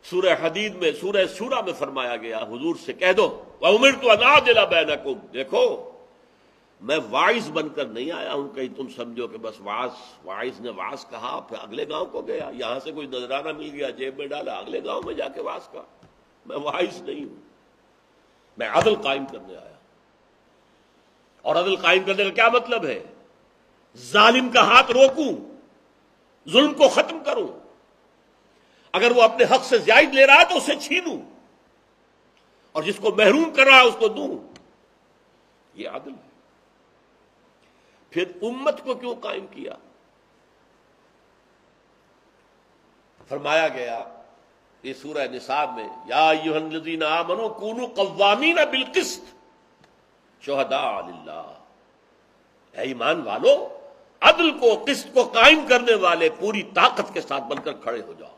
سورہ حدید میں، سورہ شورى میں فرمایا گیا حضور سے کہہ دو وَأُمِرْتُ أَنْ أَعْدِلَ بَيْنَكُمْ، دیکھو میں واعظ بن کر نہیں آیا ہوں کہیں تم سمجھو کہ بس واعظ نے واعظ کہا پھر اگلے گاؤں کو گیا، یہاں سے کوئی نذرانہ مل گیا جیب میں ڈالا اگلے گاؤں میں جا کے واعظ کہا۔ میں واعظ نہیں ہوں، میں عدل قائم کرنے آیا۔ اور عدل قائم کرنے کا کیا مطلب ہے؟ ظالم کا ہاتھ روکوں، ظلم کو ختم کروں، اگر وہ اپنے حق سے زائد لے رہا ہے تو اسے چھینوں، اور جس کو محروم کر رہا ہے اس کو دوں۔ یہ عدل ہے۔ پھر امت کو کیوں قائم کیا؟ فرمایا گیا یہ سورہ نساء میں، یا ایھا الذین آمنوا کونوا قوامین بالقسط شہداء للہ، اے ایمان والو عدل کو، قسط کو قائم کرنے والے پوری طاقت کے ساتھ بن کر کھڑے ہو جاؤ۔